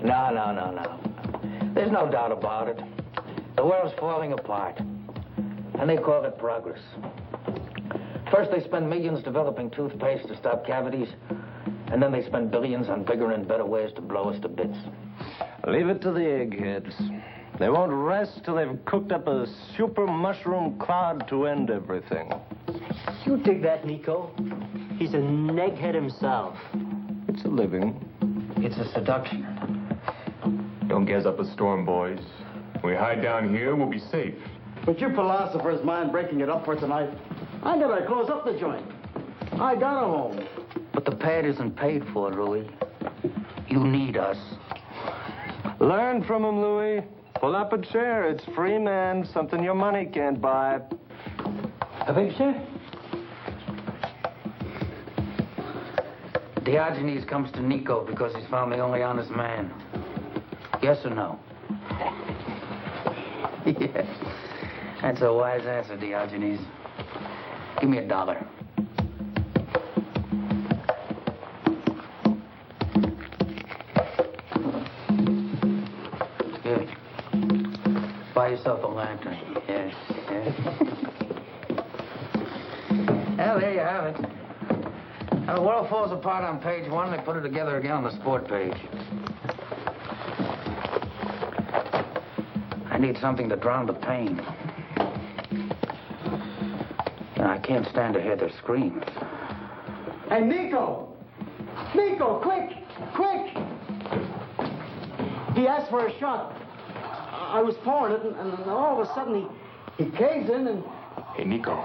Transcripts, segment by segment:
No. There's no doubt about it. The world's falling apart. And they call it progress. First, they spend millions developing toothpaste to stop cavities. And then they spend billions on bigger and better ways to blow us to bits. Leave it to the eggheads. They won't rest till they've cooked up a super mushroom cloud to end everything. You dig that, Nico? He's an egghead himself. It's a living. It's a seduction. Don't gas up a storm, boys. When we hide down here, we'll be safe. But you philosophers mind breaking it up for tonight? I gotta close up the joint. I got a home. But the pad isn't paid for, Louis. You need us. Learn from him, Louis. Pull up a chair. It's free, man. Something your money can't buy. A big chair? Diogenes comes to Nico because he's found the only honest man. Yes or no? Yes. That's a wise answer, Diogenes. Give me $1. Good. Buy yourself a lantern. Yes. Well, there you have it. Now, the world falls apart on page 1. They put it together again on the sport page. I need something to drown the pain. I can't stand to hear their screams. Hey, Nico! Nico, quick! He asked for a shot. I was pouring it, and all of a sudden he caves in and... Hey, Nico,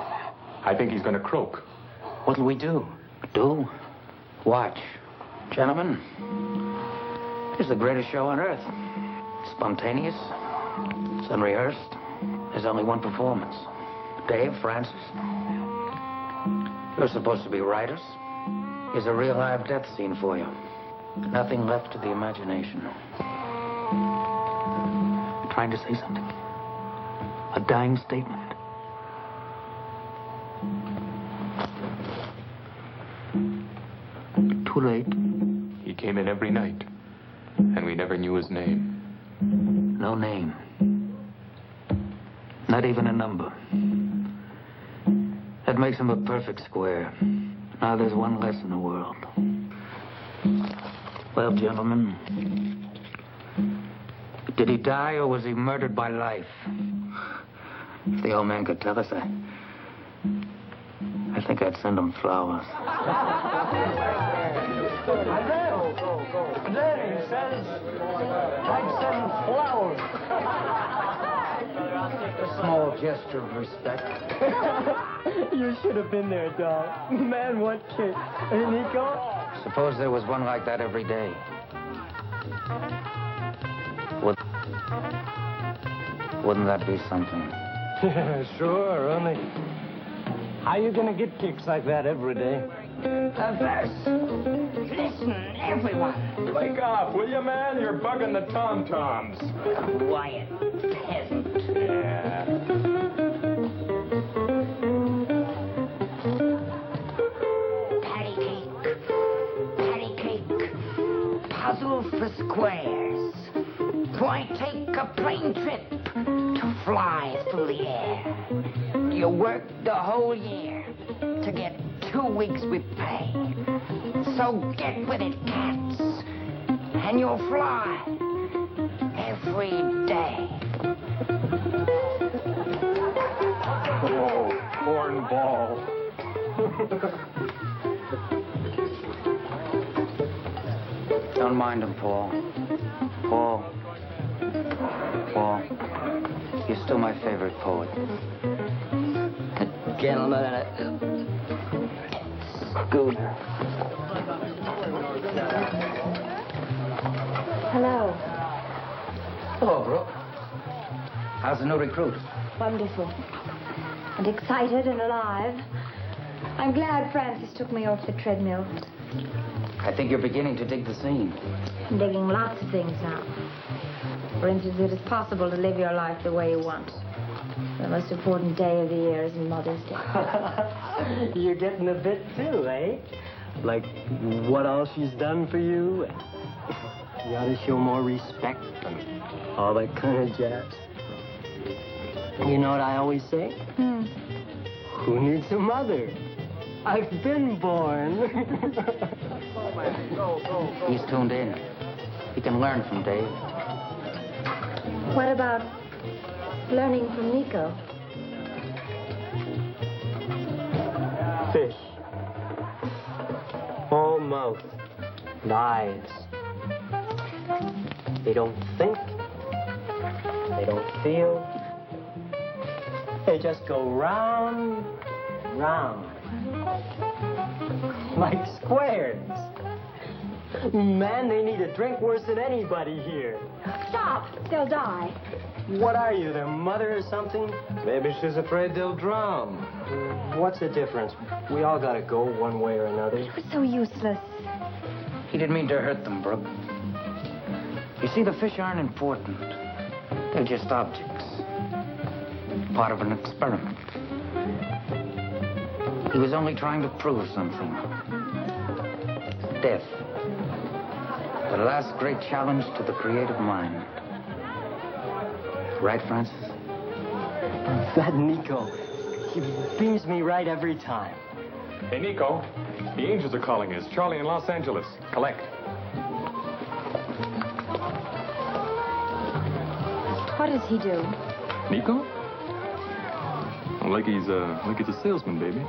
I think he's gonna croak. What'll we do? Do? Watch. Gentlemen, this is the greatest show on earth. It's spontaneous. It's unrehearsed. There's only one performance. Dave, Francis, you're supposed to be writers. Here's a real live death scene for you. Nothing left to the imagination. Trying to say something? A dying statement? Too late. He came in every night, and we never knew his name. No name. Not even a number. That makes him a perfect square. Now there's one less in the world. Well, gentlemen, did he die or was he murdered by life? If the old man could tell us, I think I'd send him flowers. And then he says, I'd send flowers. A small gesture of respect. You should have been there, Doc. Man, what kid. Hey, Nico? Suppose there was one like that every day. Wouldn't that be something? Yeah, sure, only... How you gonna get kicks like that every day? A verse. Listen, everyone. Wake up, will you, man? You're bugging the tom-toms. Quiet, peasant. Yeah. Patty cake. Puzzle for squares. Why take a plane trip to fly through the air? You work the whole year to get 2 weeks with pay. So get with it, cats, and you'll fly every day. Oh, cornball. Don't mind him, Paul. Paul, you're still my favorite poet. A gentleman and a scooter. Hello. Hello, Brooke. How's the new recruit? Wonderful. And excited and alive. I'm glad Francis took me off the treadmill. I think you're beginning to dig the scene. I'm digging lots of things now. For instance, it is possible to live your life the way you want. The most important day of the year is Mother's Day. You're getting a bit too, eh? Like what all she's done for you. You ought to show more respect and all that kind of jazz. You know what I always say? Who needs a mother? I've been born. He's tuned in. He can learn from Dave. What about learning from Nico? Fish. All mouth. And eyes. They don't think. They don't feel. They just go round, round. Like squares. Man, they need a drink worse than anybody here. Stop! They'll die. What are you, their mother or something? Maybe she's afraid they'll drown. What's the difference? We all gotta go one way or another. It was so useless. He didn't mean to hurt them, Brooke. You see, the fish aren't important. They're just objects. Part of an experiment. He was only trying to prove something. Death. The last great challenge to the creative mind. Right, Francis? That Nico, he beams me right every time. Hey, Nico, the Angels are calling us. Charlie in Los Angeles. Collect. What does he do? Nico? Like he's a salesman, baby.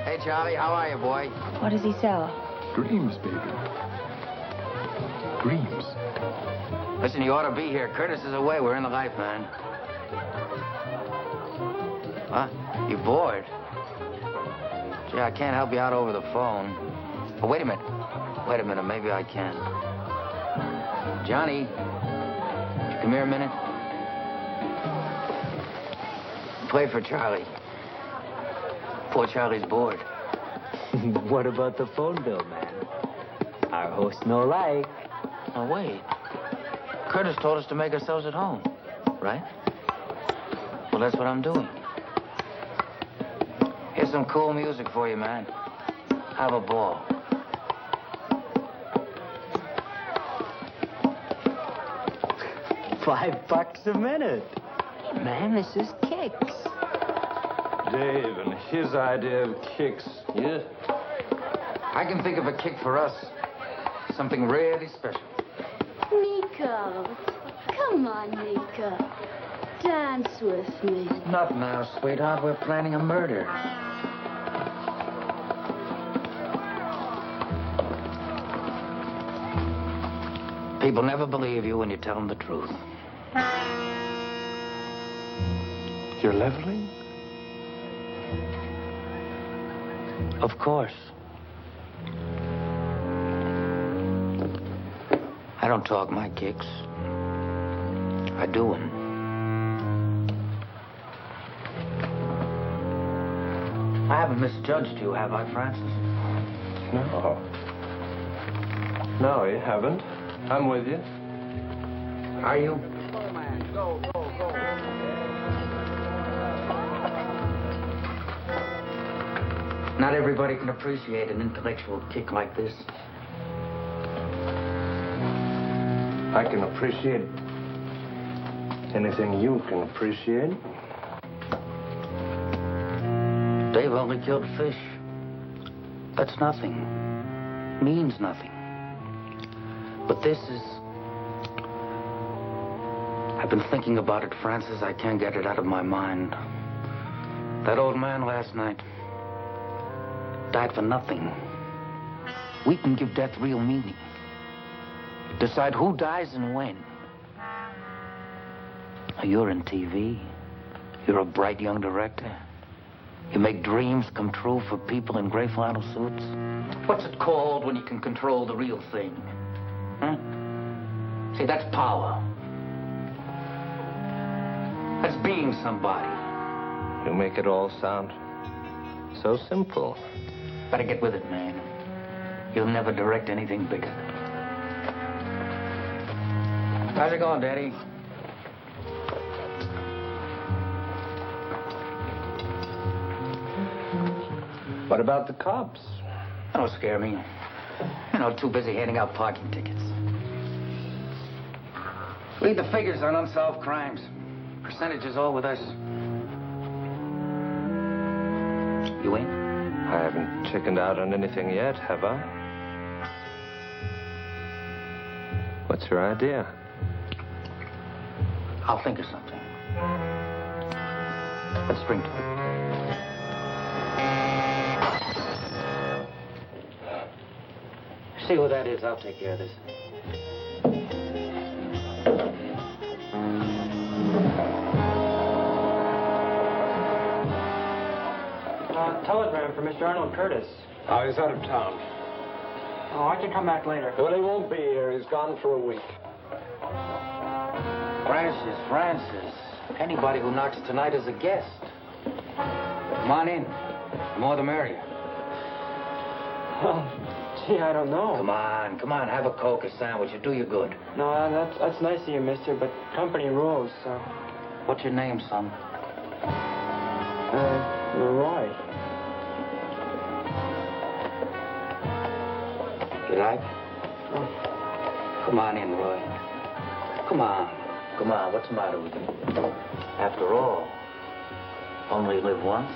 Hey, Charlie, how are you, boy? What does he sell? Dreams, baby. Dreams. Listen, you ought to be here. Curtis is away. We're in the life, man. Huh? You bored? Gee, I can't help you out over the phone. Oh, wait a minute. Wait a minute. Maybe I can. Johnny, would you come here a minute? Play for Charlie. Poor Charlie's bored. What about the phone bill, man? Our host no like. Oh, wait. Curtis told us to make ourselves at home, right? Well, that's what I'm doing. Here's some cool music for you, man. Have a ball. $5 a minute. Man, this is kicks. Dave and his idea of kicks. Yeah. I can think of a kick for us. Something really special. Nico. Come on, Nico. Dance with me. Not now, sweetheart. We're planning a murder. People never believe you when you tell them the truth. You're leveling? Of course. I don't talk my kicks. I do them. I haven't misjudged you, have I, Francis? No. No, you haven't. I'm with you. Are you? Not everybody can appreciate an intellectual kick like this. I can appreciate anything you can appreciate. Dave only killed fish. That's nothing. Means nothing. But this is... I've been thinking about it, Francis. I can't get it out of my mind. That old man last night died for nothing. We can give death real meaning. Decide who dies and when. Now, you're in TV. You're a bright young director. You make dreams come true for people in gray flannel suits. What's it called when you can control the real thing? Huh? See, that's power. That's being somebody. You make it all sound so simple. Better get with it, man. You'll never direct anything bigger. How's it going, Daddy? What about the cops? Don't scare me. You know, too busy handing out parking tickets. Read the figures on unsolved crimes. Percentages all with us. You in? I haven't chickened out on anything yet, have I? What's your idea? I'll think of something. Let's spring to it. See what that is. I'll take care of this. Telegram for Mr. Arnold Curtis. Oh, he's out of town. Oh, I can come back later. Well, he won't be here. He's gone for a week. Francis. Anybody who knocks tonight is a guest. Come on in. The more the merrier. Oh, gee, I don't know. Come on. Have a Coke, a sandwich. It'll do you good. No, that's nice of you, mister, but company rules, so... What's your name, son? Roy. You like? Oh. Come on in, Roy. Come on. What's the matter with you? After all, only live once.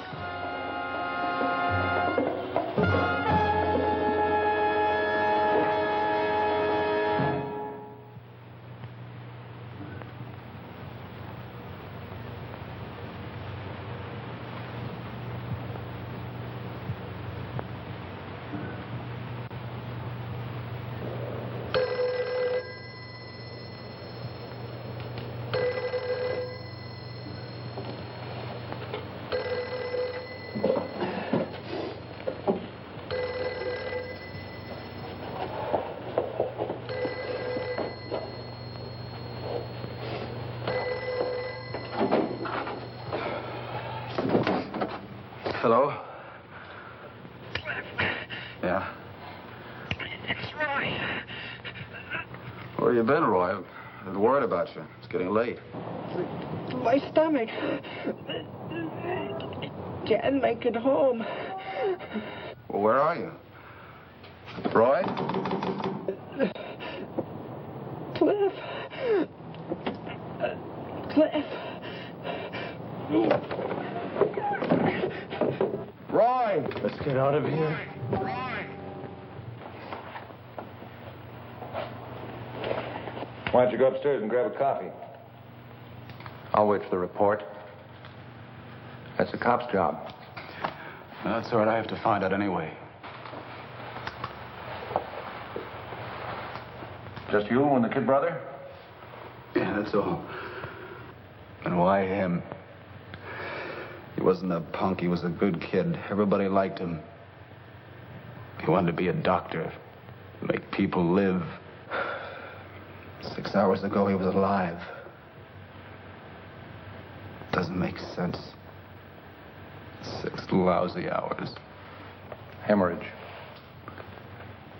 Hello? Yeah? It's Roy. Where you been, Roy? I've been worried about you. It's getting late. My stomach. Can't make it home. Well, where are you? Roy? Cliff. Roy! Let's get out of here. Why don't you go upstairs and grab a coffee? I'll wait for the report. That's a cop's job. No, that's all right. I have to find out anyway. Just you and the kid brother? Yeah, that's all. And why him? He wasn't a punk. He was a good kid. Everybody liked him. He wanted to be a doctor, make people live. 6 hours ago, he was alive. Doesn't make sense. 6 lousy hours. Hemorrhage.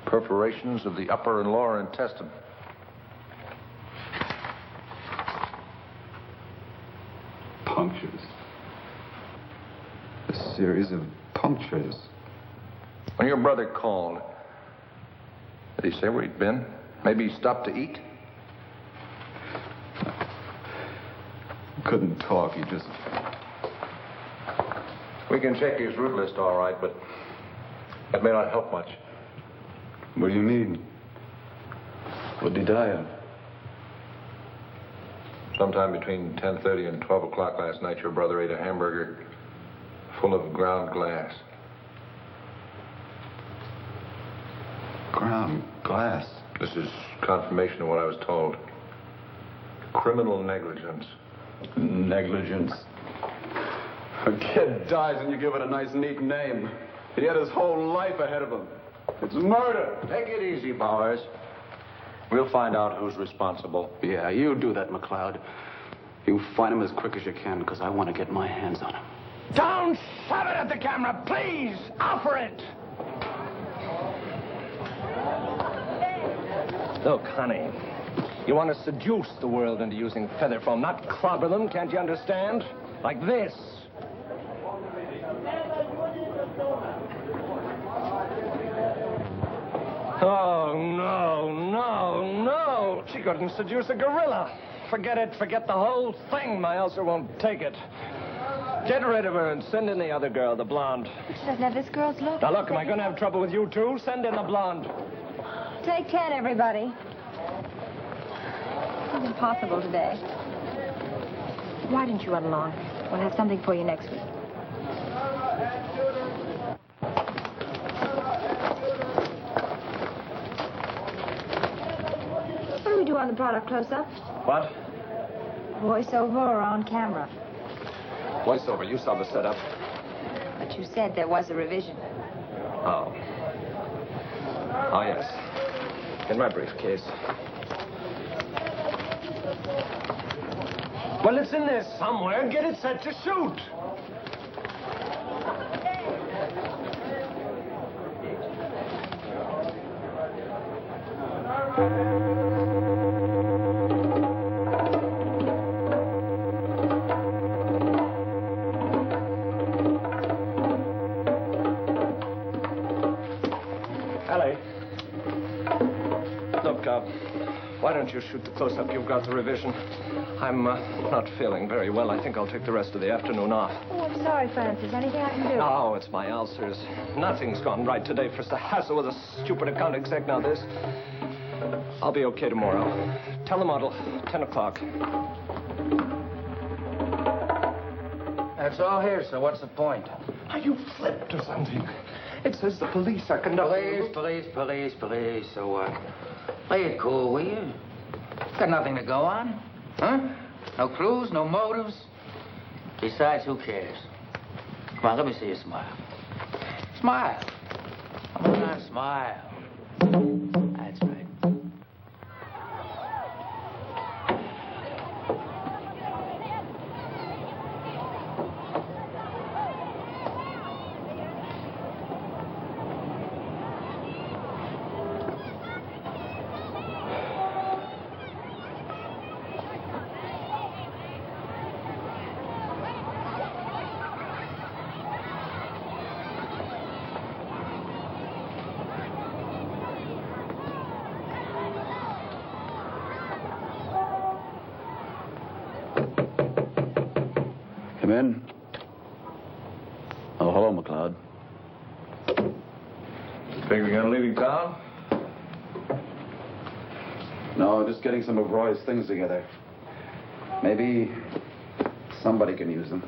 Perforations of the upper and lower intestine. Punctures. A series of punctures. When your brother called, did he say where he'd been? Maybe he stopped to eat? Couldn't talk. He just... We can check his route list all right, but that may not help much. What do you mean? What did he die of? Sometime between 10:30 and 12 o'clock last night, your brother ate a hamburger full of ground glass. Ground glass? This is confirmation of what I was told. Criminal negligence. Negligence. A kid dies and you give it a nice, neat name. He had his whole life ahead of him. It's murder. Take it easy, Bowers. We'll find out who's responsible. Yeah, you do that, McLeod. You find him as quick as you can, because I want to get my hands on him. Don't shove it at the camera, please! Offer it! Look, honey, you want to seduce the world into using feather foam, not clobber them, can't you understand? Like this. Oh, no. Oh, she couldn't seduce a gorilla. Forget it. Forget the whole thing. My ulcer won't take it. Get rid of her and send in the other girl, the blonde. She doesn't have this girl's look. Now, look, am I going to have trouble with you, too? Send in the blonde. Take 10, everybody. It's impossible today. Why didn't you run along? We'll have something for you next week. What do we do on the product close-up? What? Voiceover or on camera? Voiceover, you saw the setup. But you said there was a revision. Oh. Oh, yes. In my briefcase. Well, it's in there somewhere. Get it set to shoot. Ellie. Look, why don't you shoot the close-up? You've got the revision. I'm not feeling very well. I think I'll take the rest of the afternoon off. Oh, I'm sorry, Francis. Anything I can do? Oh, it's my ulcers. Nothing's gone right today. First the hassle with a stupid account exec, now this. I'll be okay tomorrow. Telemodel, 10 o'clock. That's all here, so what's the point? Are you flipped or something? It says the police are conducting... Police. So what? Play it cool, will you? Got nothing to go on. Huh? No clues, no motives. Besides, who cares? Come on, let me see you smile. Smile. Come on, smile. That's right. Come in. Oh, hello, McLeod. Think we're gonna leave town? No, just getting some of Roy's things together. Maybe somebody can use them.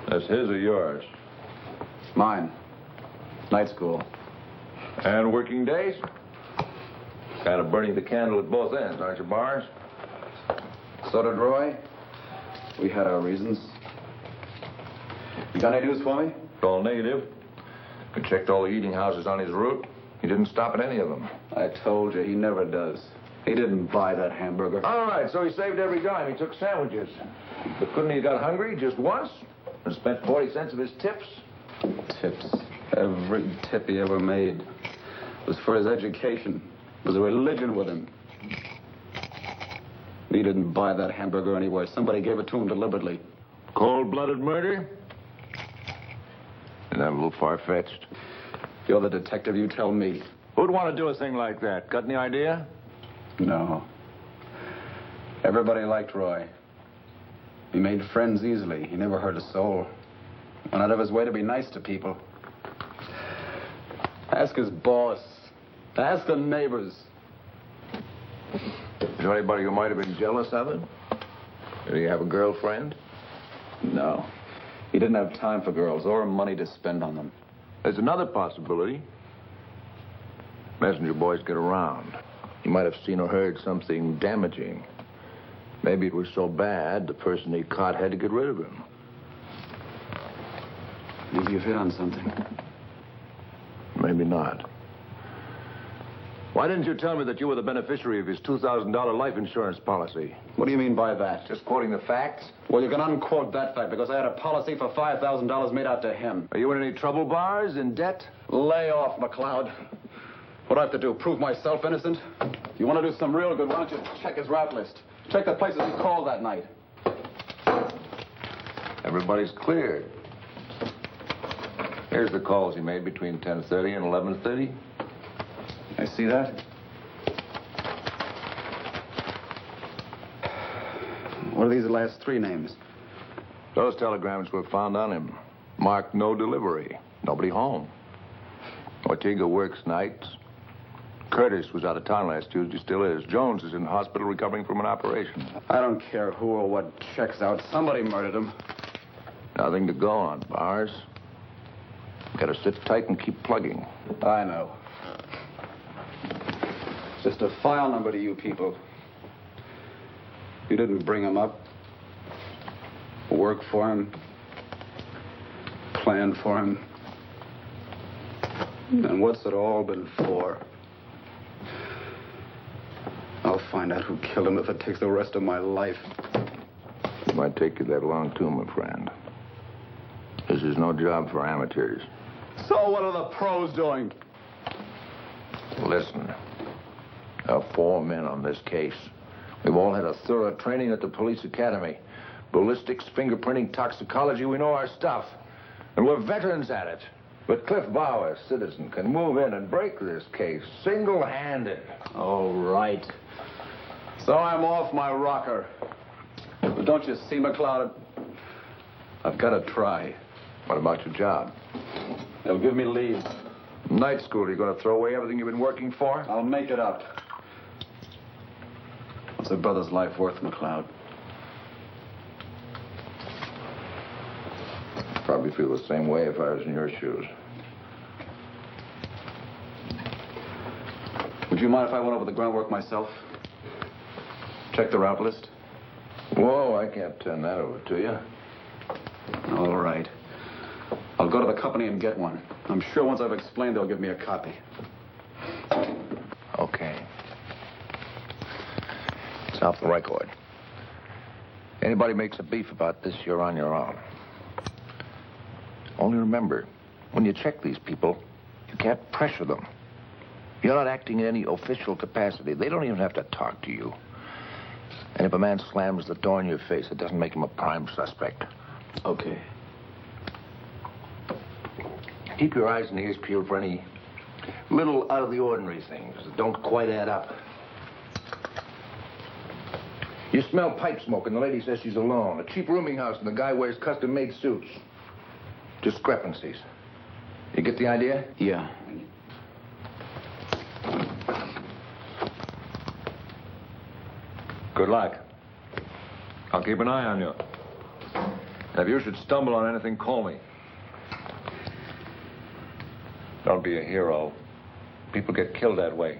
That's his or yours? Mine. Night school. And working days? Kind of burning the candle at both ends, aren't you, Barnes? So did Roy. We had our reasons. You got any news for me? It's all negative. I checked all the eating houses on his route. He didn't stop at any of them. I told you, he never does. He didn't buy that hamburger. All right, so he saved every dime. He took sandwiches. But couldn't he have got hungry just once and spent 40 cents of his tips? Tips. Every tip he ever made was for his education. It was a religion with him. He didn't buy that hamburger anywhere. Somebody gave it to him deliberately. Cold-blooded murder? Isn't that a little far-fetched? You're the detective, you tell me. Who'd want to do a thing like that? Got any idea? No. Everybody liked Roy. He made friends easily. He never hurt a soul. Went out of his way to be nice to people. Ask his boss. Ask the neighbors. Is there anybody who might have been jealous of it? Did he have a girlfriend? No. He didn't have time for girls or money to spend on them. There's another possibility. Messenger boys get around. He might have seen or heard something damaging. Maybe it was so bad, the person he caught had to get rid of him. Maybe you've hit on something. Maybe not. Why didn't you tell me that you were the beneficiary of his $2,000 life insurance policy? What do you mean by that? Just quoting the facts? Well, you can unquote that fact because I had a policy for $5,000 made out to him. Are you in any trouble, Bars? In debt? Lay off, McLeod. What do I have to do? Prove myself innocent? If you want to do some real good, why don't you check his rap list? Check the places he called that night. Everybody's cleared. Here's the calls he made between 10:30 and 11:30. I see that. What are these last three names? Those telegrams were found on him. Marked no delivery. Nobody home. Ortega works nights. Curtis was out of town last Tuesday, still is. Jones is in the hospital recovering from an operation. I don't care who or what checks out. Somebody murdered him. Nothing to go on, Bars. Gotta sit tight and keep plugging. I know. Just a file number to you people. You didn't bring him up. Work for him. Plan for him. And what's it all been for? I'll find out who killed him if it takes the rest of my life. It might take you that long, too, my friend. This is no job for amateurs. So what are the pros doing? Listen. There are 4 men on this case. We've all had a thorough training at the police academy. Ballistics, fingerprinting, toxicology, we know our stuff. And we're veterans at it. But Cliff Bauer, citizen, can move in and break this case single-handed. All right. So I'm off my rocker. But don't you see, McLeod? I've got to try. What about your job? They'll give me leave. Night school, you going to throw away everything you've been working for? I'll make it up. What's a brother's life worth, McLeod? Probably feel the same way if I was in your shoes. Would you mind if I went over the groundwork myself? Check the route list? Whoa, I can't turn that over to you. All right. I'll go to the company and get one. I'm sure once I've explained, they'll give me a copy. Okay. It's off the record. Anybody makes a beef about this, you're on your own. Only remember, when you check these people, you can't pressure them. You're not acting in any official capacity. They don't even have to talk to you. And if a man slams the door in your face, it doesn't make him a prime suspect. Okay. Keep your eyes and ears peeled for any little out-of-the-ordinary things that don't quite add up. You smell pipe smoke, and the lady says she's alone. A cheap rooming house, and the guy wears custom-made suits. Discrepancies. You get the idea? Yeah. Good luck. I'll keep an eye on you. And if you should stumble on anything, call me. Don't be a hero. People get killed that way.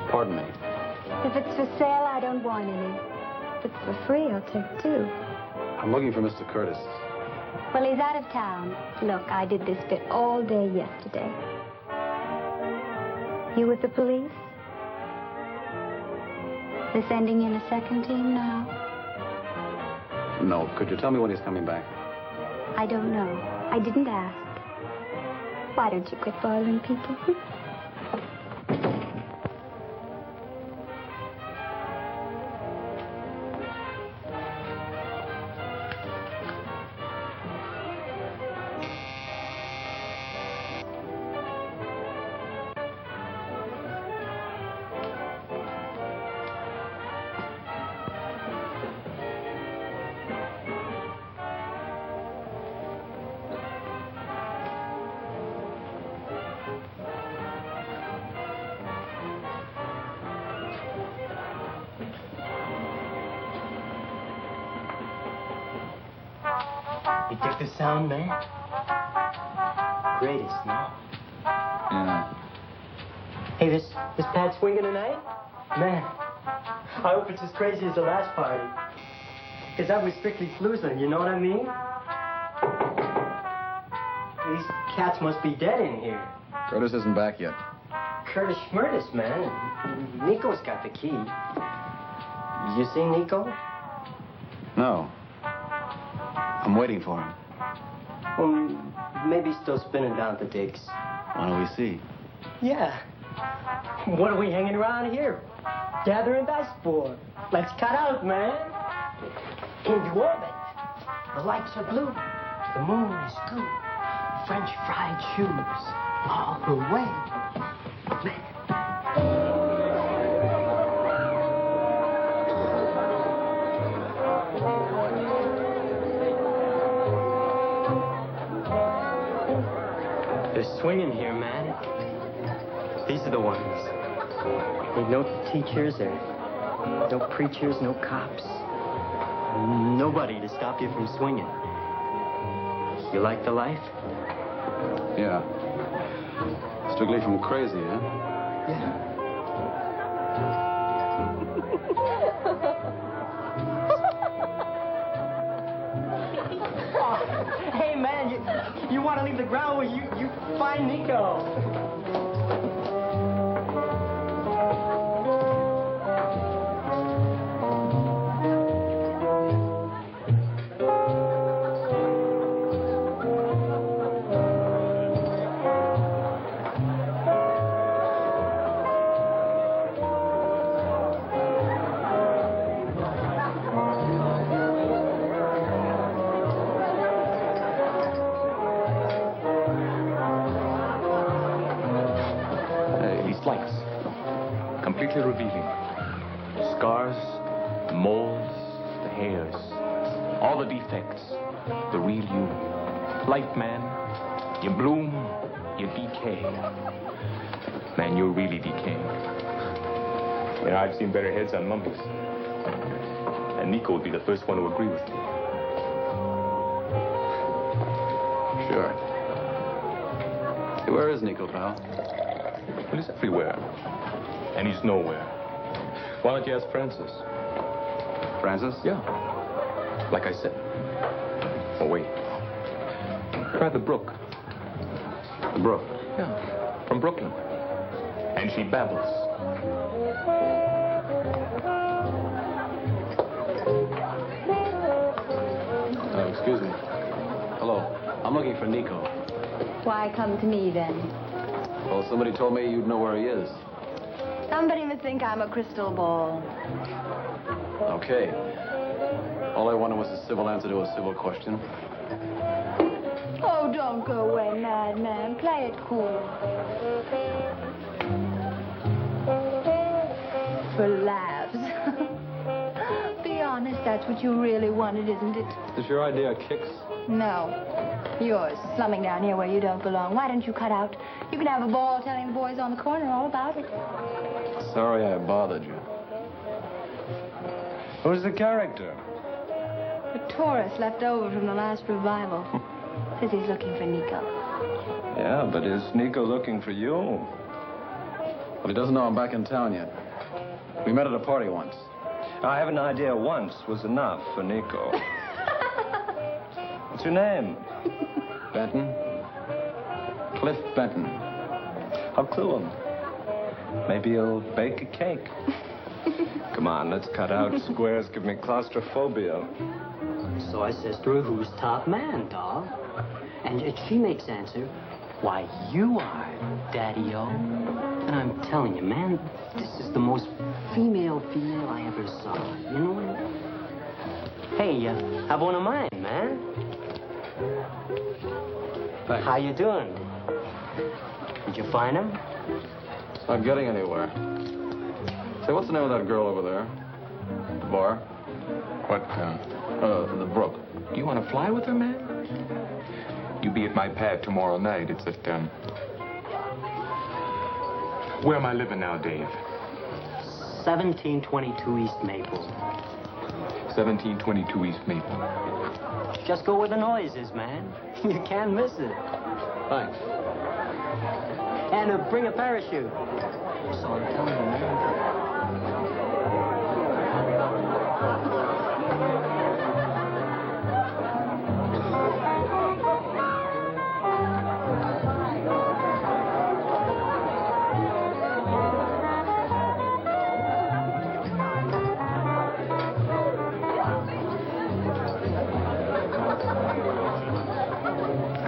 Pardon me. If it's for sale, I don't want any. If it's for free, I'll take 2. I'm looking for Mr. Curtis. Well, he's out of town. Look, I did this bit all day yesterday. You with the police? They're sending in a second team now? No. Could you tell me when he's coming back? I don't know. I didn't ask. Why don't you quit bothering people? You dig the sound, man? Greatest, no? Yeah. Hey, this Pat swinging tonight? Man, I hope it's as crazy as the last party. Because that was strictly floozing, you know what I mean? These cats must be dead in here. Curtis isn't back yet. Curtis Schmurtis, man. Nico's got the key. You see Nico? No. I'm waiting for him. Well, maybe he's still spinning down at the digs. Why don't we see? Yeah. What are we hanging around here? Gathering dust for? Let's cut out, man. Into orbit. The lights are blue. The moon is good. French fried shoes. All the way. They're swinging here, man. These are the ones. Ain't no teachers or no preachers, no cops. Nobody to stop you from swinging. You like the life? Yeah. Strictly from crazy, huh? Yeah. Oh, hey, man, you want to leave the ground where you find Nico. Completely revealing. Scars, moles, the hairs, all the defects, the real you. Life, man. You bloom, you decay. Man, you're really decaying. You know, I've seen better heads on mummies. And Nico would be the first one to agree with me. Sure. Hey, where is Nico, pal? Well, he's everywhere. And he's nowhere. Why don't you ask Francis? Francis? Yeah. Like I said. Oh, wait. Try the Brook. The Brook? Yeah. From Brooklyn. And she babbles. Excuse me. Hello. I'm looking for Nico. Why come to me, then? Well, somebody told me you'd know where he is. Somebody must think I'm a crystal ball. Okay. All I wanted was a civil answer to a civil question. Oh, don't go away, madman. Play it cool. For laughs. Be honest, that's what you really wanted, isn't it? Is this your idea of kicks? No. Yours, slumming down here where you don't belong. Why don't you cut out? You can have a ball telling the boys on the corner all about it. Sorry I bothered you. Who's the character? A tourist left over from the last revival. Says he's looking for Nico. Yeah, but is Nico looking for you? Well, he doesn't know I'm back in town yet. We met at a party once. I have an idea once was enough for Nico. What's your name? Benton. Cliff Benton. I'll clue him. Maybe he'll bake a cake. Come on, let's cut out. Squares give me claustrophobia. So I says to her, who's top man, doll? And she makes answer, why, you are, Daddy-O. And I'm telling you, man, this is the most female I ever saw. You know what? Hey, have one of mine, man. Thanks. How you doing? Did you find him? Not getting anywhere. Say, what's the name of that girl over there? The bar? What, the Brook. You want to fly with her, man? You be at my pad tomorrow night. It's at, where am I living now, Dave? 1722 East Maple. 1722 East Maple. Just go where the noise is, man. You can't miss it. Thanks. And bring a parachute. So I'm telling you, man.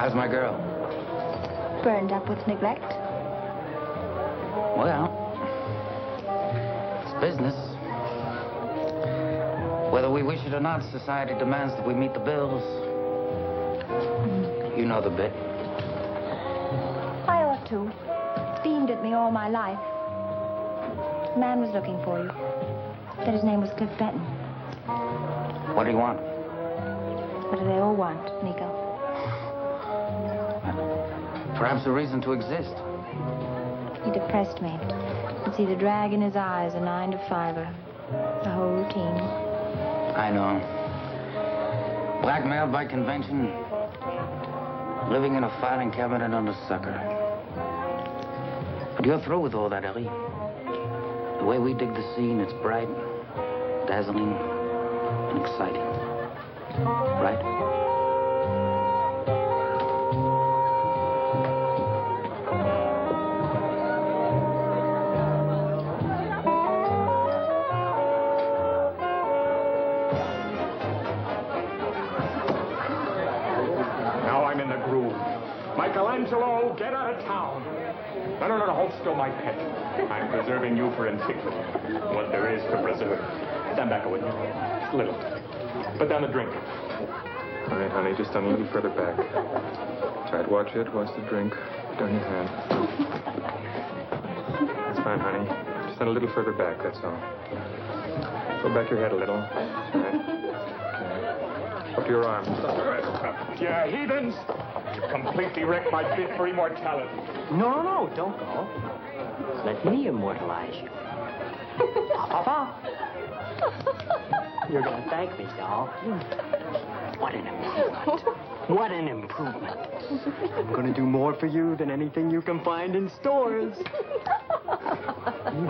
How's my girl? Burned up with neglect. Well, it's business. Whether we wish it or not, society demands that we meet the bills. You know the bit. I ought to. It's beamed at me all my life. A man was looking for you. Said his name was Cliff Benton. What do you want? What do they all want, Nico? Perhaps a reason to exist. He depressed me. Could see the drag in his eyes, a 9 to 5-er. The whole routine. I know. Blackmailed by convention. Living in a filing cabinet under sucker. But you're through with all that, Ellie. The way we dig the scene, it's bright, dazzling, and exciting. Right? Now I'm in the groove. Michelangelo, get out of town. No, hold still, my pet. I'm preserving you for antiquity. What there is to preserve. Stand back a little. Just a little. Put down the drink. All right, honey, just stand a little further back. Try to watch it. Watch the drink. Put down your hand. That's fine, honey. Just stand a little further back, that's all. Go back your head a little. All right. Okay. Up to your arms. Yeah, heathens! You've completely wrecked my bid for immortality. No, don't go. Let me immortalize you. Papa. You're gonna thank me, doll. What an improvement. What an improvement. I'm gonna do more for you than anything you can find in stores.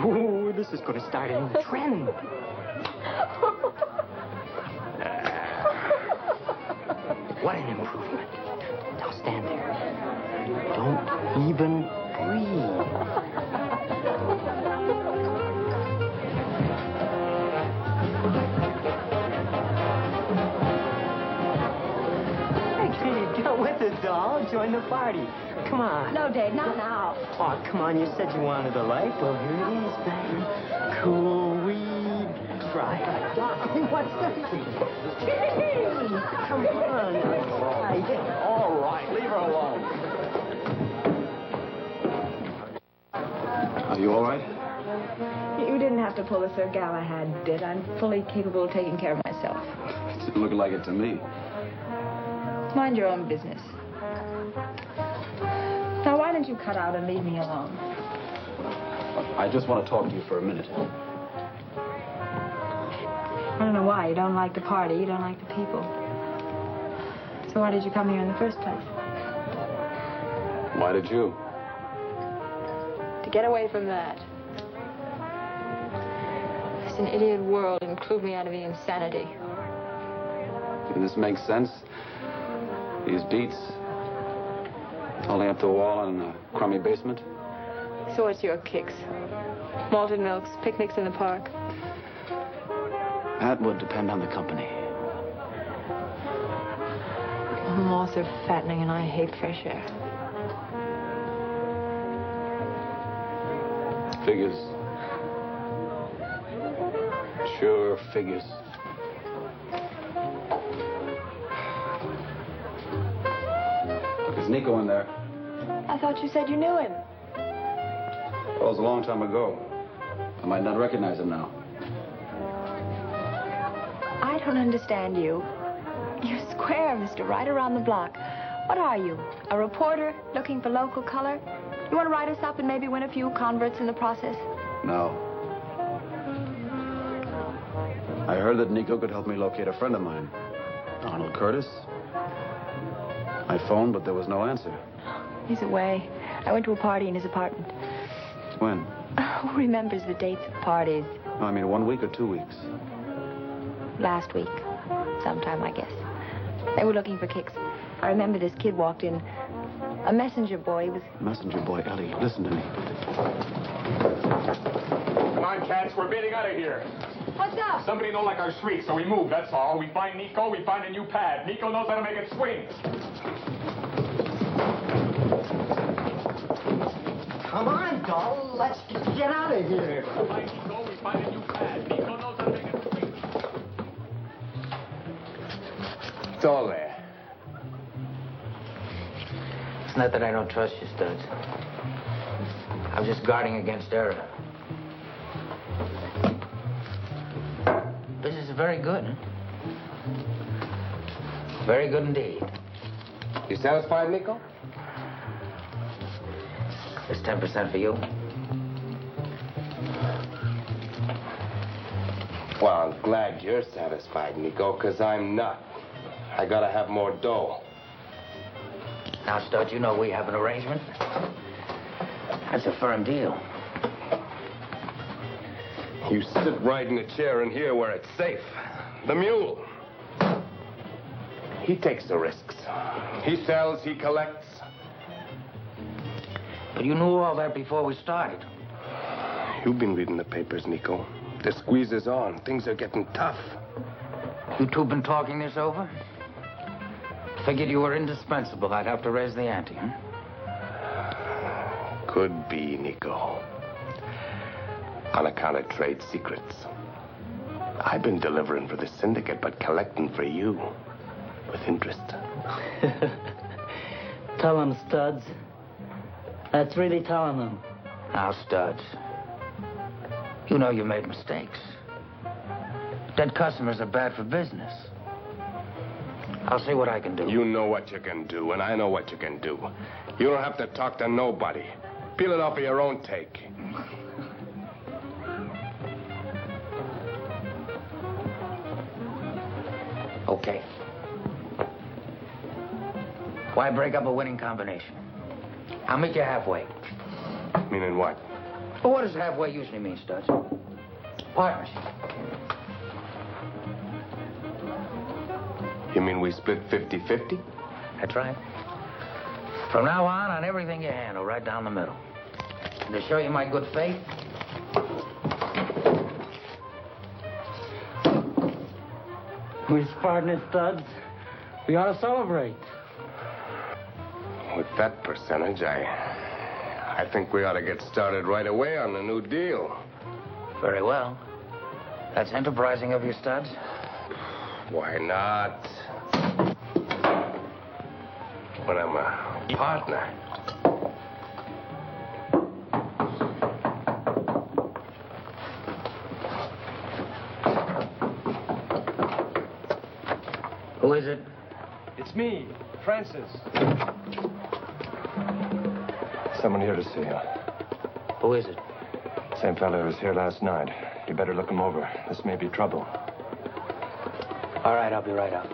Ooh, this is gonna start a new trend. What an improvement. Now stand there. Don't even breathe. Get with it, doll. Join the party. Come on. No, Dave, not now. Oh, come on. You said you wanted a life. Well, here it is, baby. Cool weed. Try it. What's this? Come on. All right, leave her alone. Are you all right? You didn't have to pull a Sir Galahad bit. I'm fully capable of taking care of myself. It didn't look like it to me. Mind your own business. Now, why don't you cut out and leave me alone? I just want to talk to you for a minute. I don't know why. You don't like the party. You don't like the people. So why did you come here in the first place? Why did you? To get away from that. It's an idiot world. Include me out of the insanity. This makes sense. These beats. Only up to a wall in a crummy basement. So what's your kicks? Malted milks, picnics in the park. That would depend on the company. Moths are fattening and I hate fresh air. Figures. Sure, figures. Look, is Nico in there? I thought you said you knew him. Well, it was a long time ago. I might not recognize him now. I don't understand you. You're square, mister, right around the block. What are you? A reporter looking for local color? You want to write us up and maybe win a few converts in the process? No. I heard that Nico could help me locate a friend of mine, Arnold Curtis. I phoned, but there was no answer. He's away. I went to a party in his apartment. When? Who remembers the dates of parties? No, I mean 1 week or 2 weeks. Last week. Sometime, I guess. They were looking for kicks. I remember this kid walked in. A messenger boy. He was... Messenger boy, Ellie, listen to me. Come on, cats, we're getting out of here. What's up? Somebody don't like our shrieks, so we move, that's all. We find Nico, we find a new pad. Nico knows how to make it swing. Come on, doll. Let's get out of here. It's all there. It's not that I don't trust you, Studs. I'm just guarding against error. This is very good. Very good indeed. You satisfied, Nico? It's 10% for you. Well, I'm glad you're satisfied, Nico, because I'm not. I gotta have more dough. Now, Studs, you know we have an arrangement. That's a firm deal. You sit right in the chair in here where it's safe. The mule. He takes the risks. He sells, he collects. But you knew all that before we started. You've been reading the papers, Nico. The squeeze is on. Things are getting tough. You two been talking this over? Figured you were indispensable. I'd have to raise the ante, huh? Could be, Nico. On account of trade secrets. I've been delivering for the syndicate, but collecting for you. With interest. Tell him, Studs. That's really telling them. Now, Studs. You know you made mistakes. Dead customers are bad for business. I'll see what I can do. You know what you can do, and I know what you can do. You don't have to talk to nobody. Peel it off of your own take. Okay. Why break up a winning combination? I'll meet you halfway. Meaning what? Well, what does halfway usually mean, Studs? Partnership. You mean we split 50-50? That's right. From now on everything you handle, right down the middle. And to show you my good faith, We're partners, Studs. We ought to celebrate. With that percentage, I think we ought to get started right away on the new deal. very well. That's enterprising of you, Studs. Why not? When I'm a partner. Who is it? It's me, Francis. Someone here to see you. Who is it? Same fellow who was here last night. You better look him over. This may be trouble. All right, I'll be right out.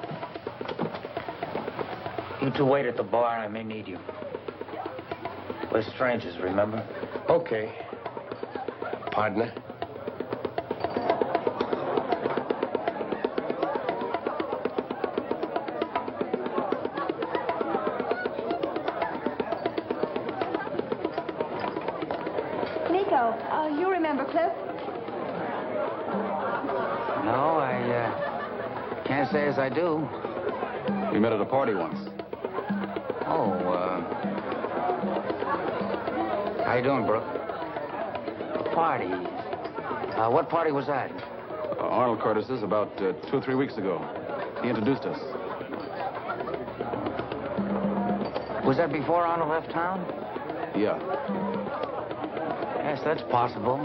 You two wait at the bar. I may need you. We're strangers, remember? Okay. Partner? Nico, you remember Cliff? No, I can't say as I do. We met at a party once. Oh, how you doing, Brooke? Party? What party was that? Arnold Curtis's about 2 or 3 weeks ago. He introduced us. Was that before Arnold left town? Yeah. Yes, that's possible.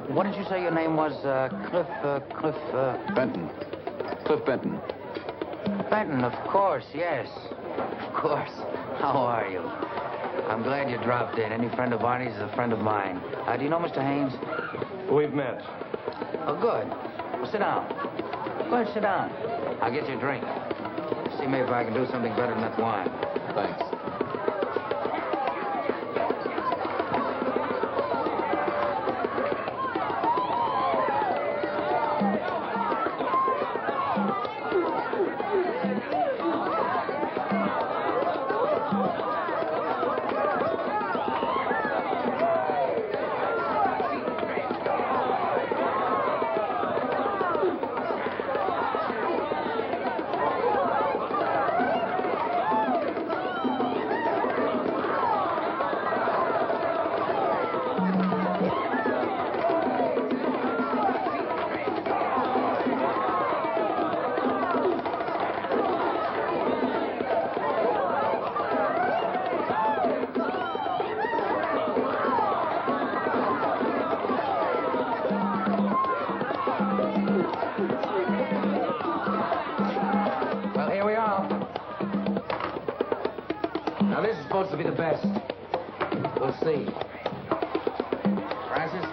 What did you say your name was? Cliff... Benton. Cliff Benton. Benton, of course, yes. Of course. How are you? I'm glad you dropped in. Any friend of Arnie's is a friend of mine. Do you know Mr. Haynes? We've met. Oh, good. Well, sit down. Go ahead, sit down. I'll get you a drink. See maybe if I can do something better than that wine. Thanks. supposed to be the best. We'll see. Francis?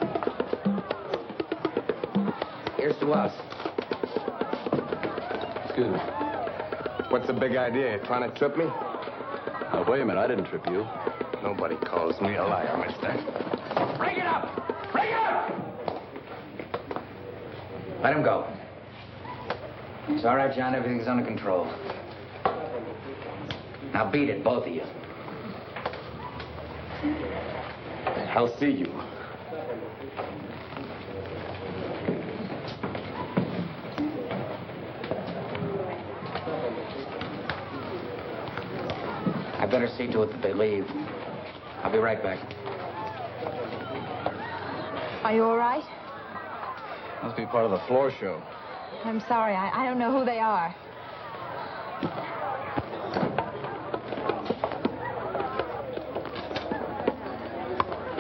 Here's to us. Excuse me. What's the big idea? You trying to trip me? Oh, wait a minute. I didn't trip you. Nobody calls me a liar, mister. Bring it up! Bring it up! Let him go. It's all right, John. Everything's under control. Now beat it, both of you. I'll see you. I better see to it that they leave. I'll be right back. Are you all right? Must be part of the floor show. I'm sorry. I don't know who they are.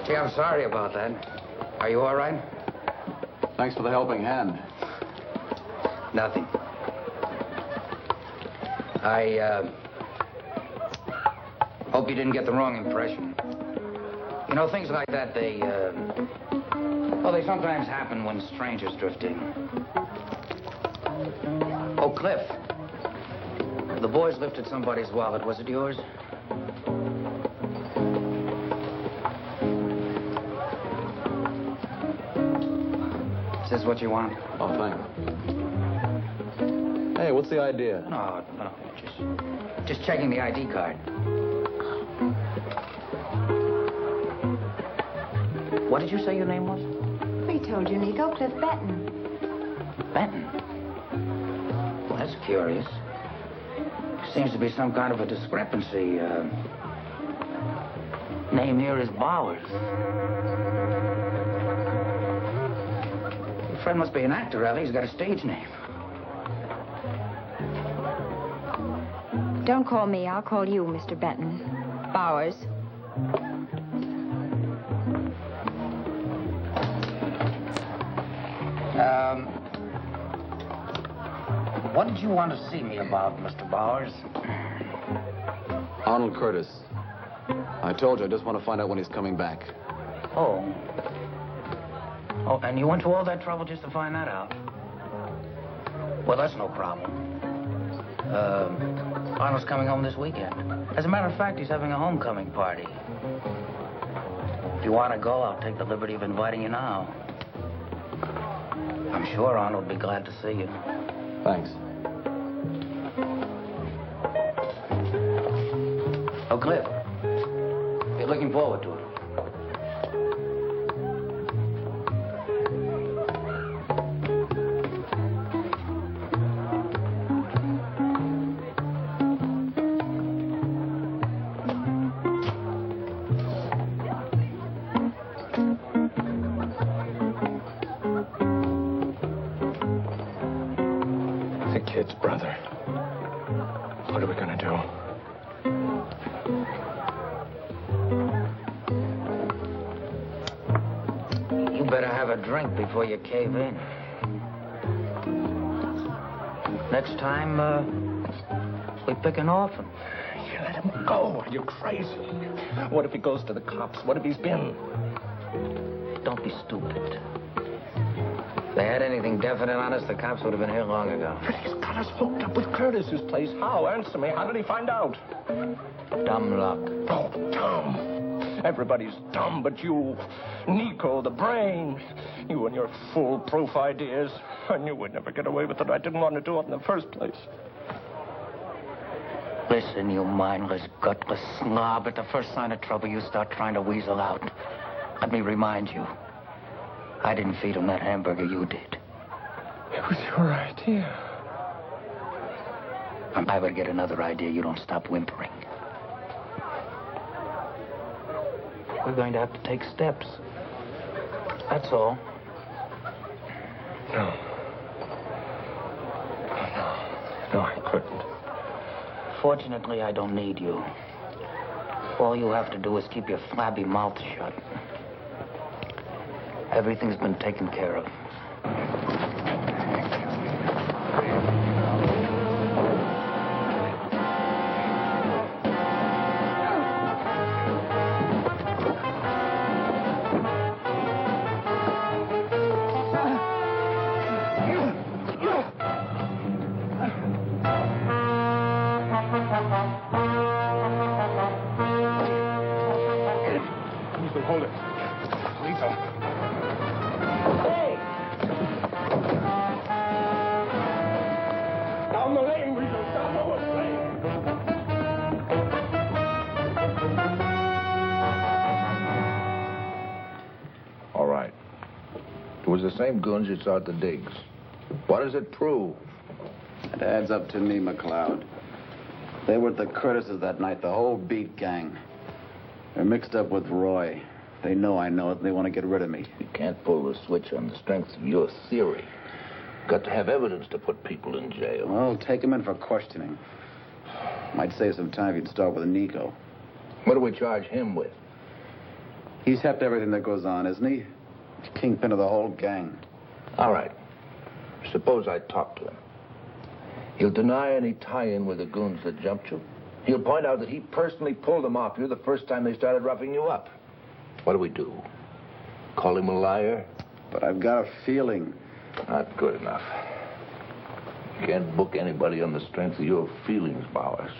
Gee, I'm sorry about that. Are you all right? Thanks for the helping hand. Nothing. I hope you didn't get the wrong impression. You know, things like that, they sometimes happen when strangers drift in. Oh, Cliff. The boys lifted somebody's wallet. Was it yours? Is this what you want? Oh, thanks. Hey, what's the idea? No, just checking the ID card. What did you say your name was? We told you, Nico. Cliff Benton. Benton? Well, that's curious. Seems to be some kind of a discrepancy. Name here is Bowers. Your friend must be an actor, Ellie. He's got a stage name. Don't call me. I'll call you, Mr. Benton. Bowers. What did you want to see me about, Mr. Bowers? Arnold Curtis. I told you, I just want to find out when he's coming back. Oh. Oh, and you went to all that trouble just to find that out? Well, that's no problem. Arnold's coming home this weekend. As a matter of fact, he's having a homecoming party. If you want to go, I'll take the liberty of inviting you now. I'm sure Arnold will be glad to see you. Thanks. Oh, Cliff. You're looking forward to it. The kid's brother. What are we gonna do? You better have a drink before you cave in. Next time, we pick an orphan. You let him go. Are you crazy? What if he goes to the cops? What if he's been? Don't be stupid. If they had anything definite on us, the cops would have been here long ago. But he's got us hooked up with Curtis's place. How? Answer me. How did he find out? Dumb luck. Oh, dumb. Everybody's dumb but you. Nico, the brain. You and your foolproof ideas. I knew we'd never get away with it. I didn't want to do it in the first place. Listen, you mindless, gutless slob. At the first sign of trouble, you start trying to weasel out. Let me remind you. I didn't feed him that hamburger, you did. It was your idea. If I ever get another idea, you don't stop whimpering. We're going to have to take steps. That's all. No. No, I couldn't. Fortunately, I don't need you. All you have to do is keep your flabby mouth shut. Everything's been taken care of. It was the same goons you saw at the digs. What does it prove? It adds up to me, McLeod. They were at the Curtis's that night, the whole beat gang. They're mixed up with Roy. They know I know it, and they want to get rid of me. You can't pull the switch on the strength of your theory. Got to have evidence to put people in jail. Well, take them in for questioning. Might save some time if you'd start with Nico. What do we charge him with? He's hep to everything that goes on, isn't he? Kingpin of the whole gang. All right. Suppose I talk to him. He'll deny any tie-in with the goons that jumped you. He'll point out that he personally pulled them off you the first time they started roughing you up. What do we do? Call him a liar? But I've got a feeling. Not good enough. You can't book anybody on the strength of your feelings, Bowers.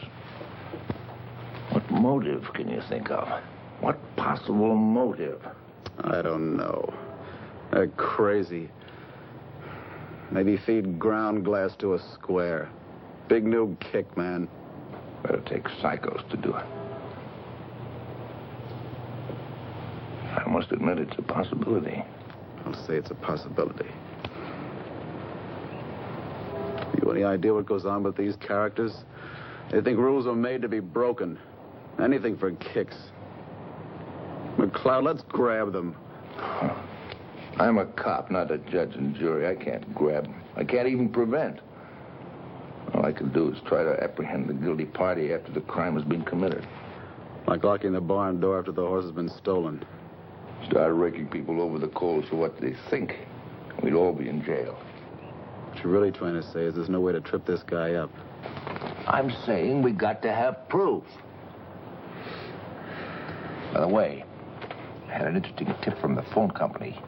What motive can you think of? What possible motive? I don't know. They're crazy. Maybe feed ground glass to a square. Big new kick, man. Better take psychos to do it. I must admit it's a possibility. I'll say it's a possibility. You any idea what goes on with these characters? They think rules are made to be broken. Anything for kicks. McLeod, let's grab them. I'm a cop, not a judge and jury. I can't grab. I can't even prevent. All I can do is try to apprehend the guilty party after the crime has been committed. Like locking the barn door after the horse has been stolen. Start raking people over the coals for what they think. We'd all be in jail. What you're really trying to say is there's no way to trip this guy up. I'm saying we got to have proof. By the way, I had an interesting tip from the phone company.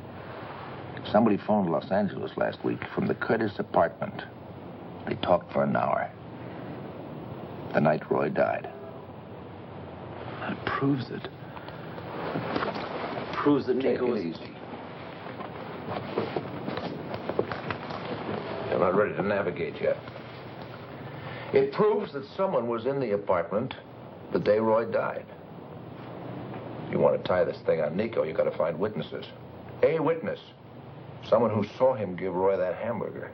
Somebody phoned Los Angeles last week from the Curtis apartment. They talked for an hour. The night Roy died. That proves it. Proves that Nico was... Take it easy. You're not ready to navigate yet. It proves that someone was in the apartment the day Roy died. If you want to tie this thing on Nico, you got to find witnesses. A witness. Someone who saw him give Roy that hamburger.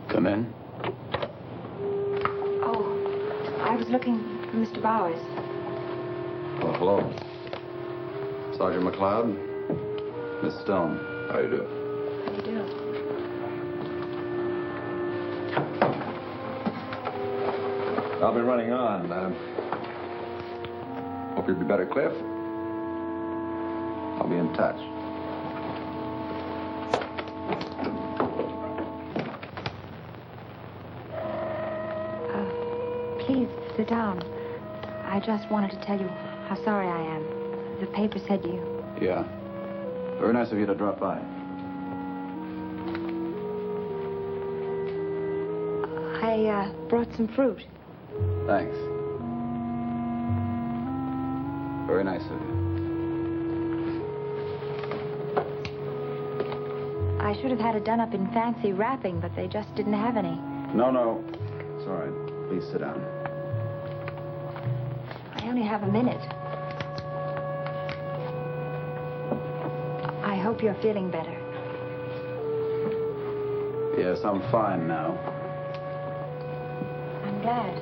Come in. Oh, I was looking for Mr. Bowers. Well, hello. Sergeant McLeod. Miss Stone. How you do? How do you do? I'll be running on. Hope you'll be better, Cliff. I'll be in touch. Please, sit down. I just wanted to tell you how sorry I am. The paper said you... Yeah. Very nice of you to drop by. I brought some fruit. Thanks. Very nice of you. I should have had it done up in fancy wrapping, but they just didn't have any. No. It's all right. Please sit down. I only have a minute. I hope you're feeling better. Yes, I'm fine now. I'm glad.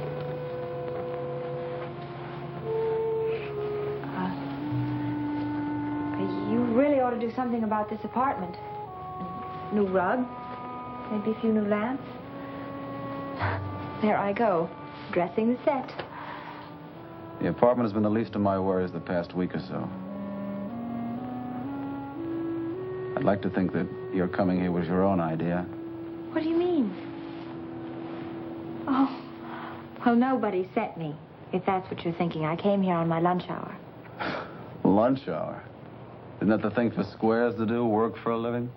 You really ought to do something about this apartment. New rug, maybe a few new lamps. There I go, dressing the set. The apartment has been the least of my worries the past week or so. I'd like to think that your coming here was your own idea. What do you mean? Oh, well, nobody sent me, if that's what you're thinking. I came here on my lunch hour. Lunch hour? Isn't that the thing for squares to do, work for a living?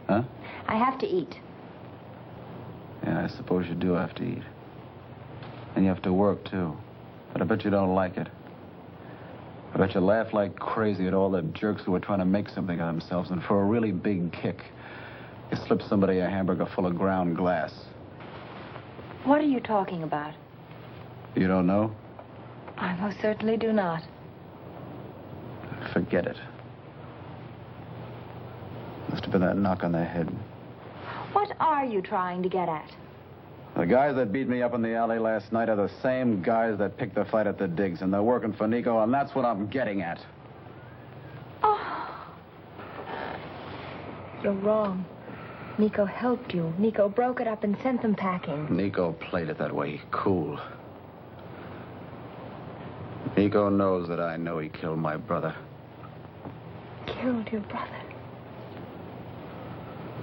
Huh? I have to eat. Yeah, I suppose you do have to eat. And you have to work, too. But I bet you don't like it. I bet you laugh like crazy at all the jerks who are trying to make something of themselves, and for a really big kick, you slip somebody a hamburger full of ground glass. What are you talking about? You don't know? I most certainly do not. Forget it. Must have been that knock on the head. What are you trying to get at? The guys that beat me up in the alley last night are the same guys that picked the fight at the digs, and they're working for Nico, and that's what I'm getting at. Oh. You're wrong. Nico helped you. Nico broke it up and sent them packing. Nico played it that way. Cool. Nico knows that I know he killed my brother. Killed your brother?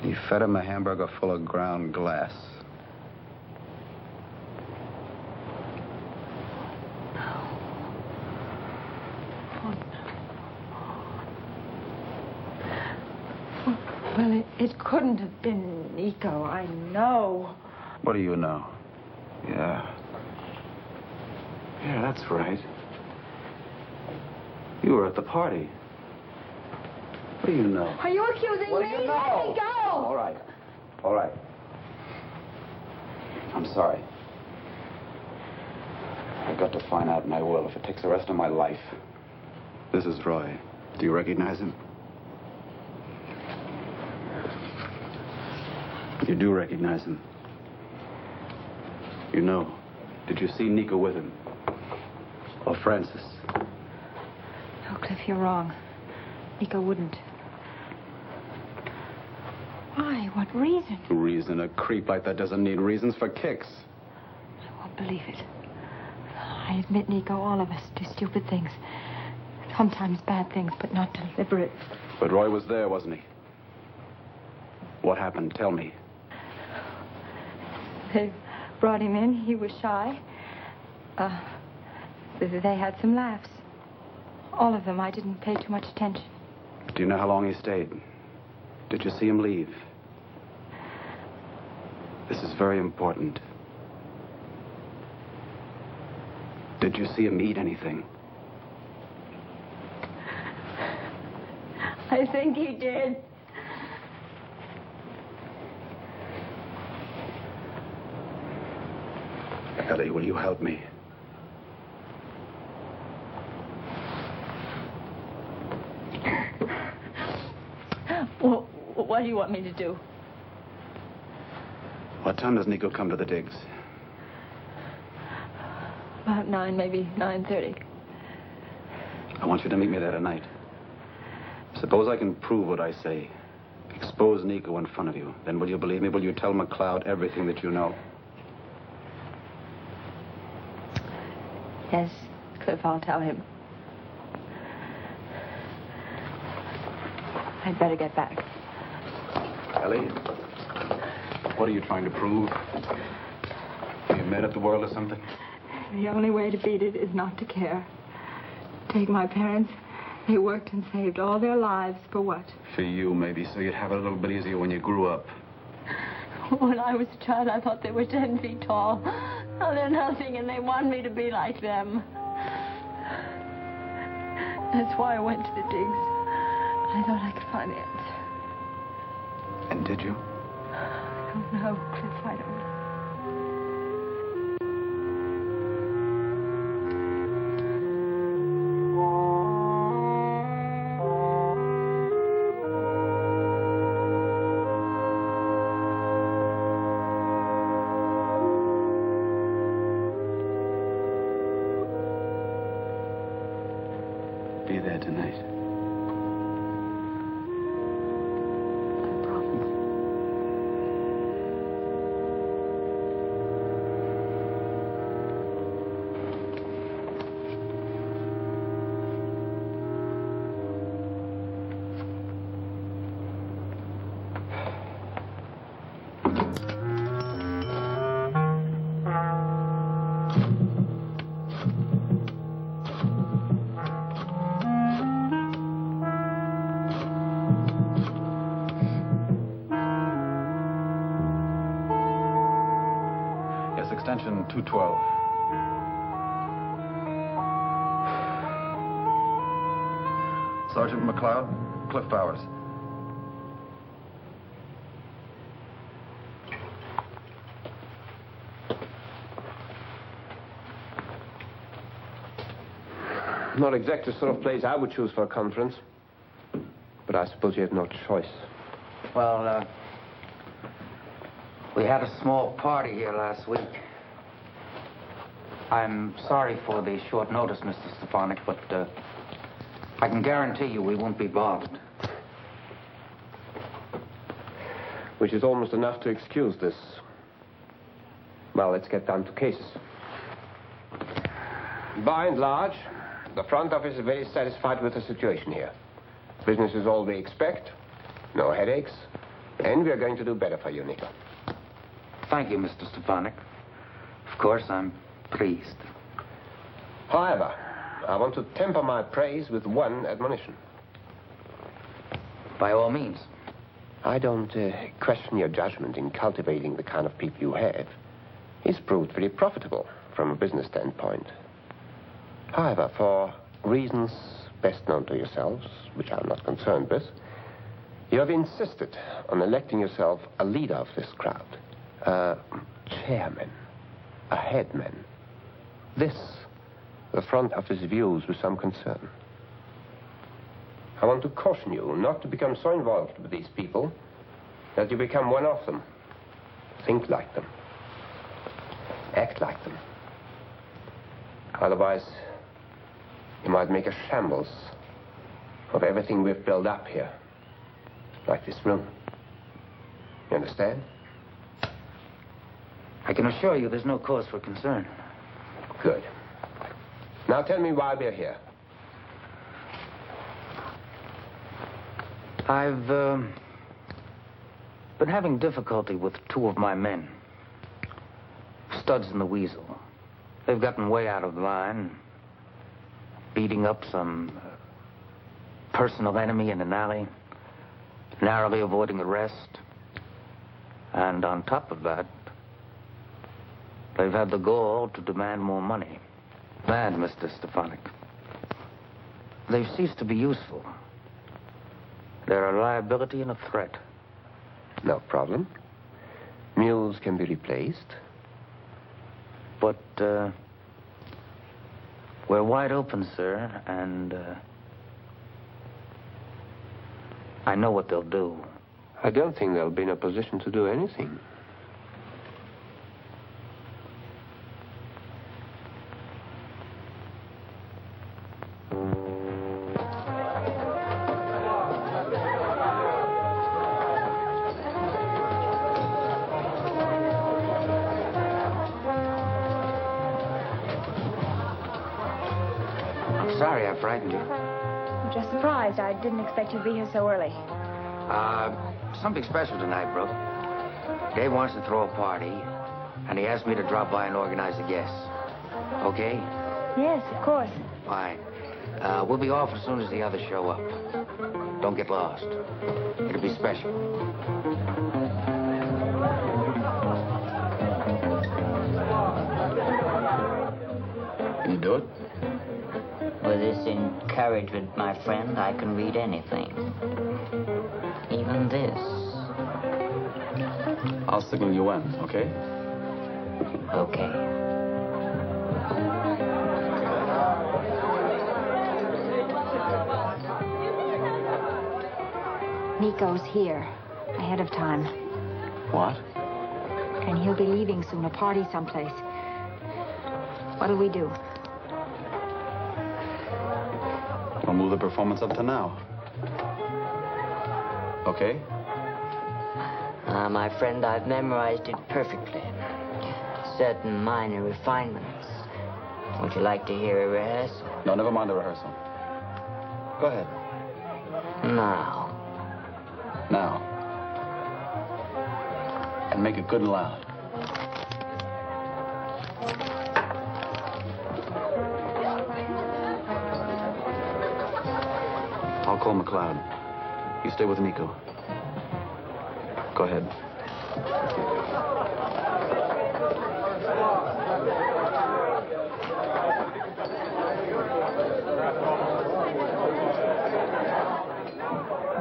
He fed him a hamburger full of ground glass. Well, it couldn't have been Nico, I know. What do you know? Yeah. Yeah, that's right. You were at the party. What do you know? Are you accusing What me? do you know? Let me go! All right. All right. I'm sorry. I've got to find out, and I will, if it takes the rest of my life. This is Roy. Do you recognize him? You do recognize him. You know. Did you see Nico with him? Or Francis? No, Cliff, you're wrong. Nico wouldn't. Why? What reason? Reason? A creep like that doesn't need reasons for kicks. I won't believe it. I admit, Nico, all of us do stupid things. Sometimes bad things, but not deliberate. But Roy was there, wasn't he? What happened? Tell me. They brought him in. He was shy. They had some laughs. All of them. I didn't pay too much attention. Do you know how long he stayed? Did you see him leave? This is very important. Did you see him eat anything? I think he did. Ellie, will you help me? Well, what do you want me to do? What time does Nico come to the digs? About 9, maybe 9:30. I want you to meet me there tonight. Suppose I can prove what I say. Expose Nico in front of you. Then will you believe me? Will you tell McLeod everything that you know? Yes, Cliff, I'll tell him. I'd better get back. Ellie, what are you trying to prove? Are you mad at the world or something? The only way to beat it is not to care. Take my parents. They worked and saved all their lives for what? For you, maybe, so you'd have it a little bit easier when you grew up. When I was a child, I thought they were 10 feet tall. Now they're nothing, and they want me to be like them. That's why I went to the digs. I thought I could find the answer. And did you? I don't know, Cliff, I don't know. Be there tonight. Extension 212. Sergeant McLeod, Cliff Bowers. Not exactly the sort of place I would choose for a conference. But I suppose you had no choice. Well, we had a small party here last week. I'm sorry for the short notice, Mr. Stephanex, but I can guarantee you we won't be bothered. Which is almost enough to excuse this. Well, let's get down to cases. By and large, the front office is very satisfied with the situation here. Business is all we expect, no headaches, and we are going to do better for you, Nico. Thank you, Mr. Stephanex. Of course, I'm pleased. However, I want to temper my praise with one admonition. By all means. I don't question your judgment in cultivating the kind of people you have. It's proved very profitable from a business standpoint. However, for reasons best known to yourselves, which I'm not concerned with, you have insisted on electing yourself a leader of this crowd, a chairman, a headman. This, the front office views with some concern. I want to caution you not to become so involved with these people that you become one of them. Think like them. Act like them. Otherwise, you might make a shambles of everything we've built up here. Like this room. You understand? I can assure you there's no cause for concern. Good. Now tell me why we're here. I've been having difficulty with two of my men. Studs and the Weasel. They've gotten way out of line, beating up some personal enemy in an alley, narrowly avoiding arrest. And on top of that, they've had the gall to demand more money. Bad, Mr. Stephanex. They've ceased to be useful. They're a liability and a threat. No problem. Mules can be replaced. But, we're wide open, sir, and, I know what they'll do. I don't think they'll be in a position to do anything. Sorry I frightened you. I'm just surprised. I didn't expect you'd be here so early. Something special tonight, brother. Dave wants to throw a party, and he asked me to drop by and organize the guests. Okay? Yes, of course. Fine. We'll be off as soon as the others show up. Don't get lost. It'll be special. Can you do it? With this encouragement, my friend, I can read anything. Even this. I'll signal you in, okay? Okay. Nico's here, ahead of time. What? And he'll be leaving soon, a party someplace. What'll we do? We'll move the performance up to now. Okay? My friend, I've memorized it perfectly. Certain minor refinements. Would you like to hear a rehearsal? No, never mind the rehearsal. Go ahead. Now. Now. And make it good and loud. I'll call McLeod. You stay with Nico. Go ahead.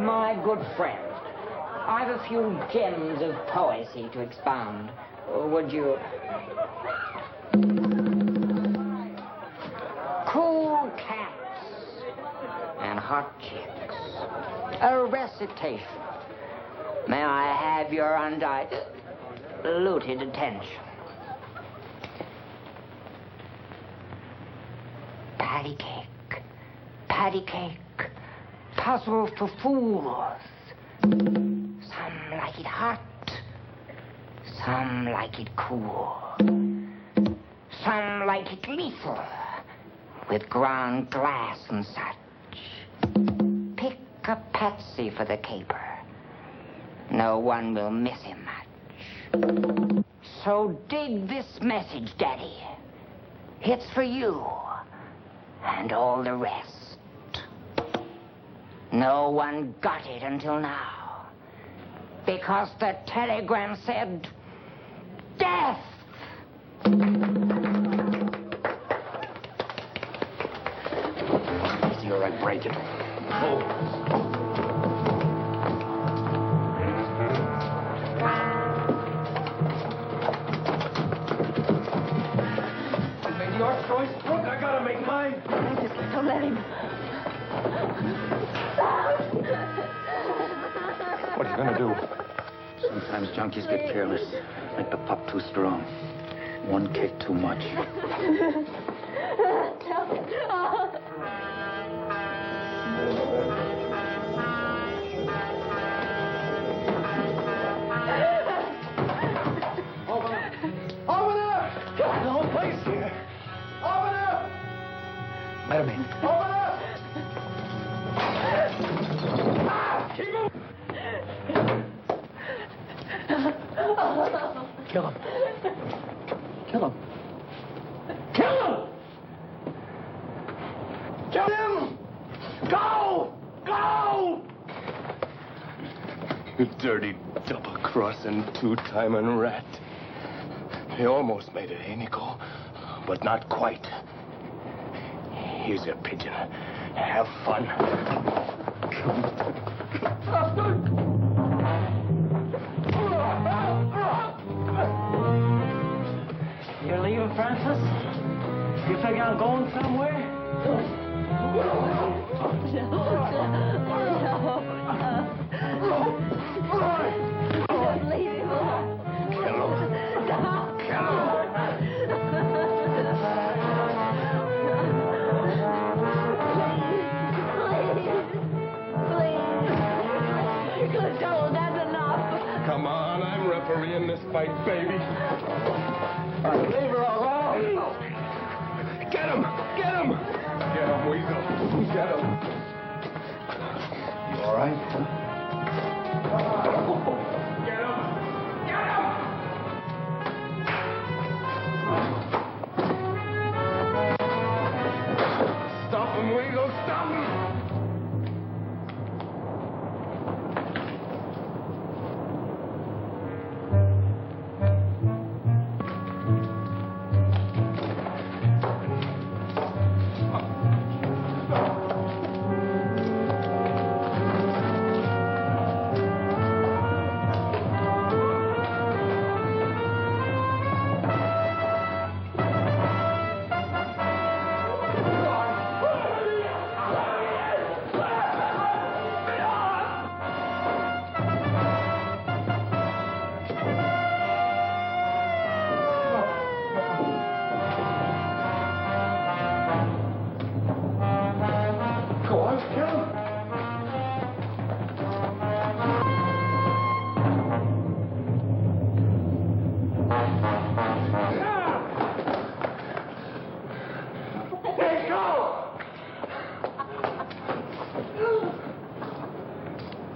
My good friend, I've a few gems of poesy to expound. Would you... Cool cat hot chicks. A recitation. May I have your undiluted attention? Patty cake, puzzle for fools. Some like it hot, some like it cool. Some like it lethal, with ground glass and such. Pick a patsy for the caper. No one will miss him much. So dig this message, Daddy. It's for you and all the rest. No one got it until now, because the telegram said, death! Easy, or I break it. Oh. You made your choice. Look, I gotta make mine. Don't let him. What are you gonna do? Sometimes junkies get careless. Make the pup too strong. One kick too much. Open up! No place here. Open up! Let him in. Open up! Keep him! Kill him. Kill him. Kill him! Kill him! Go! Go! You dirty double-crossing, two-timing rat. You almost made it, eh, Nico? But not quite. Here's your pigeon. Have fun. You're leaving, Francis? You figure I'm going somewhere? Just leave him alone. Kill him. Stop. Kill him. Please. Go, that's enough. Come on, I'm refereeing this fight, baby. Leave her alone. Get him! Get him! Get him, Weasel. Get him. You all right? Get him! Get him! Stop him, Weasel! Stop him!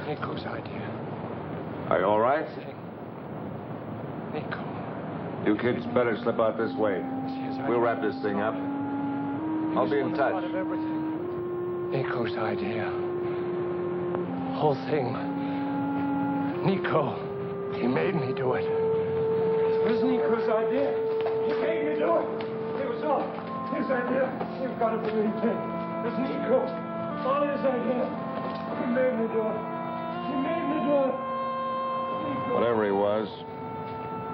Nico's idea. Are you all right? Nico. You kids better slip out this way. We'll wrap this thing up. I'll be in touch. Nico's idea. Whole thing. Nico. He made me do it. It was Nico's idea. He made me do it. It was all his idea. You've got to believe me. It was Nico. All his idea. He made me do it. He made me do it. Nico. Whatever he was,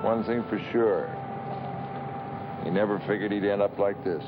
one thing for sure. He never figured he'd end up like this.